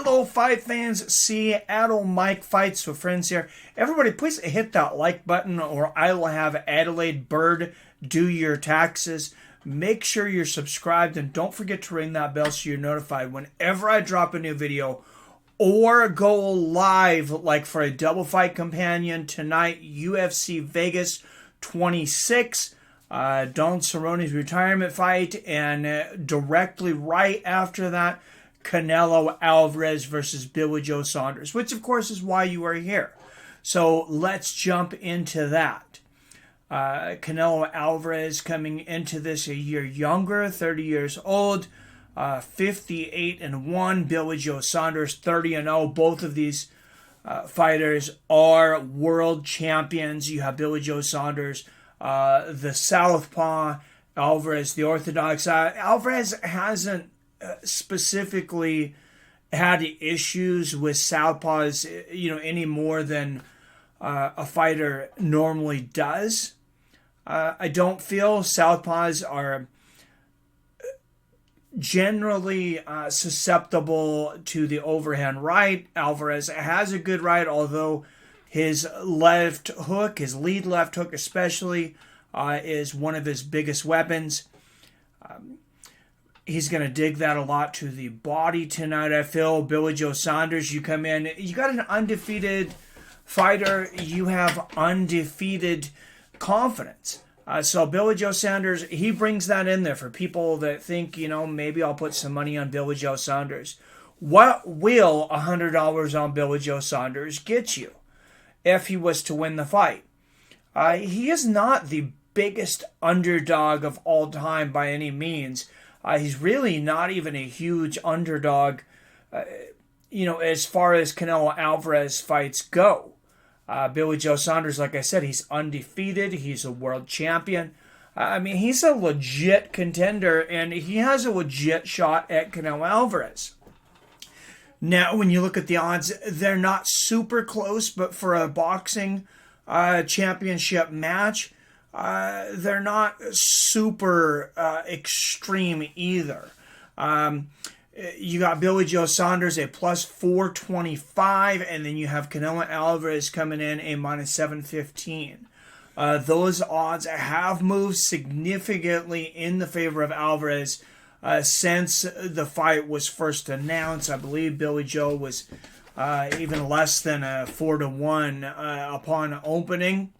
Hello, fight fans. Seattle Mike Fights with Friends here. Everybody, please hit that like button or I will have Adelaide Bird do your taxes. Make sure you're subscribed and don't forget to ring that bell so you're notified whenever I drop a new video or go live, like for a double fight companion tonight, UFC Vegas 26. Don Cerrone's retirement fight, and directly right after that, Canelo Alvarez versus Billy Joe Saunders, which of course is why you are here. So let's jump into that. Canelo Alvarez coming into this a year younger, 30 years old, 58-1. Billy Joe Saunders 30-0. Both of these fighters are world champions. You have Billy Joe Saunders, the southpaw, Alvarez, the orthodox. Alvarez hasn't specifically had issues with southpaws, any more than a fighter normally does. I don't feel southpaws are generally susceptible to the overhand right. Alvarez has a good right, although his left hook, his lead left hook especially, is one of his biggest weapons. He's going to dig that a lot to the body tonight, I feel. Billy Joe Saunders, you come in, you got an undefeated fighter, you have undefeated confidence. So Billy Joe Saunders, he brings that in there for people that think, maybe I'll put some money on Billy Joe Saunders. What will $100 on Billy Joe Saunders get you if he was to win the fight? He is not the biggest underdog of all time by any means. He's really not even a huge underdog, as far as Canelo Alvarez fights go. Billy Joe Saunders, like I said, he's undefeated. He's a world champion. He's a legit contender, and he has a legit shot at Canelo Alvarez. Now, when you look at the odds, they're not super close, but for a boxing championship match, they're not super extreme either. You got Billy Joe Saunders a plus 425, and then you have Canelo Alvarez coming in a minus 715. Those odds have moved significantly in the favor of Alvarez since the fight was first announced. I believe Billy Joe was even less than a 4-1 upon opening.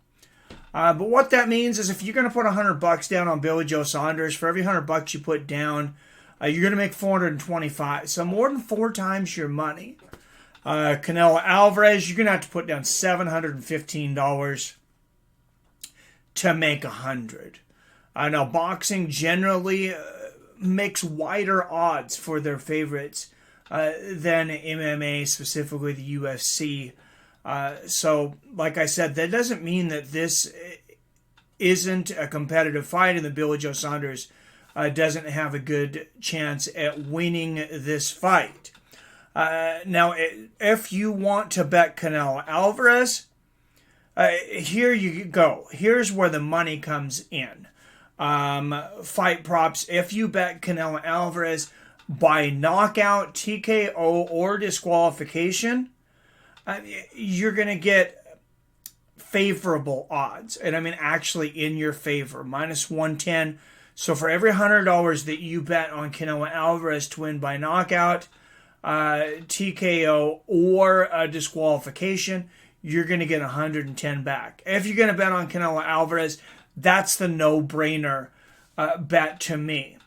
But what that means is if you're going to put $100 down on Billy Joe Saunders, for every $100 you put down, you're going to make $425. So more than 4 times your money. Canelo Alvarez, you're going to have to put down $715 to make $100. Now, boxing generally makes wider odds for their favorites than MMA, specifically the UFC. So, like I said, that doesn't mean that this isn't a competitive fight and that Billy Joe Saunders doesn't have a good chance at winning this fight. Now, if you want to bet Canelo Alvarez, here you go. Here's where the money comes in. Fight props. If you bet Canelo Alvarez by knockout, TKO, or disqualification, you're going to get favorable odds. And actually in your favor. Minus 110. So for every $100 that you bet on Canelo Alvarez to win by knockout, TKO, or a disqualification, you're going to get 110 back. If you're going to bet on Canelo Alvarez, that's the no-brainer bet to me.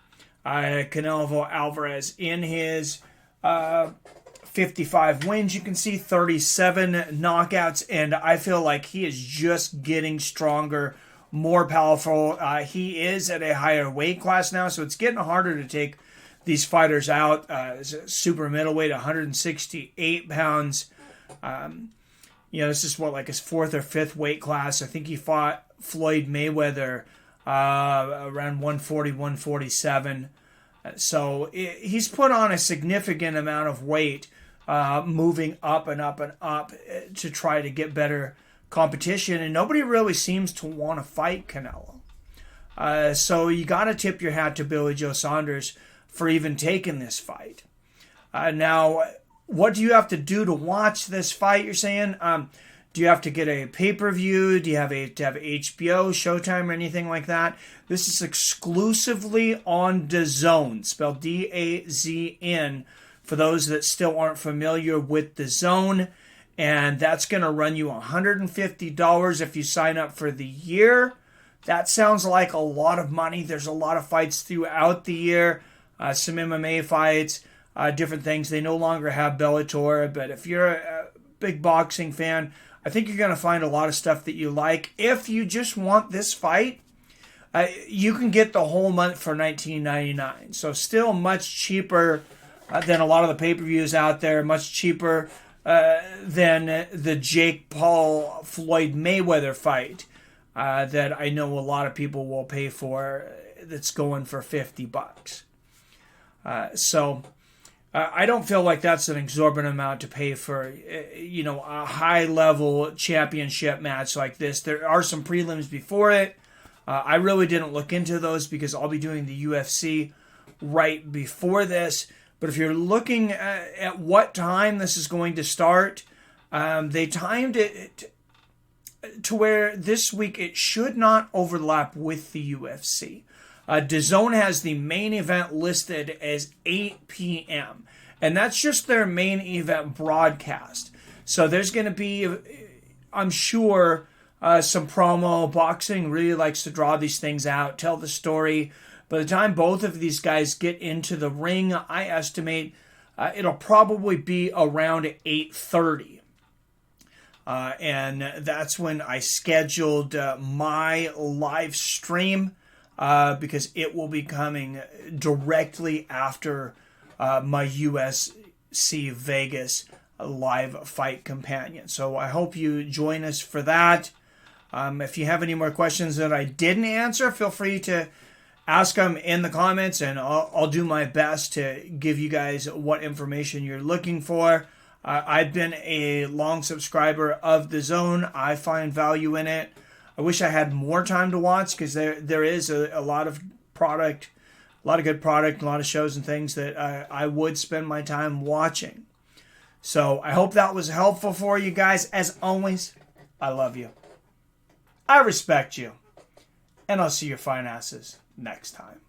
Canelo Alvarez in his 55 wins, you can see 37 knockouts, and I feel like he is just getting stronger, more powerful. He is at a higher weight class now, so it's getting harder to take these fighters out. Super middleweight, 168 pounds. This is like his 4th or 5th weight class. I think he fought Floyd Mayweather around 140, 147. So he's put on a significant amount of weight, moving up and up and up to try to get better competition, and nobody really seems to want to fight Canelo. So you got to tip your hat to Billy Joe Saunders for even taking this fight. Now, what do you have to do to watch this fight, you're saying? Do you have to get a pay-per-view? Do you have to have HBO, Showtime, or anything like that? This is exclusively on DAZN, spelled DAZN, for those that still aren't familiar with DAZN. And that's going to run you $150 if you sign up for the year. That sounds like a lot of money. There's a lot of fights throughout the year, some MMA fights, different things. They no longer have Bellator, but if you're a big boxing fan, I think you're going to find a lot of stuff that you like. If you just want this fight, you can get the whole month for $19.99. So still much cheaper than a lot of the pay-per-views out there, much cheaper than the Jake Paul Floyd Mayweather fight that I know a lot of people will pay for, that's going for $50. So I don't feel like that's an exorbitant amount to pay for, a high-level championship match like this. There are some prelims before it. I really didn't look into those because I'll be doing the UFC right before this. But if you're looking at what time this is going to start, they timed it to where this week it should not overlap with the UFC. DAZN has the main event listed as 8 p.m. And that's just their main event broadcast. So there's going to be, I'm sure, some promo. Boxing really likes to draw these things out, tell the story. By the time both of these guys get into the ring, I estimate it'll probably be around 8:30. And that's when I scheduled my live stream because it will be coming directly after my USC Vegas live fight companion. So I hope you join us for that. If you have any more questions that I didn't answer, feel free to ask them in the comments, and I'll do my best to give you guys what information you're looking for. I've been a long subscriber of DAZN. I find value in it. I wish I had more time to watch because there is a lot of product, a lot of good product, a lot of shows and things that I would spend my time watching. So I hope that was helpful for you guys. As always, I love you. I respect you. And I'll see your fine asses next time.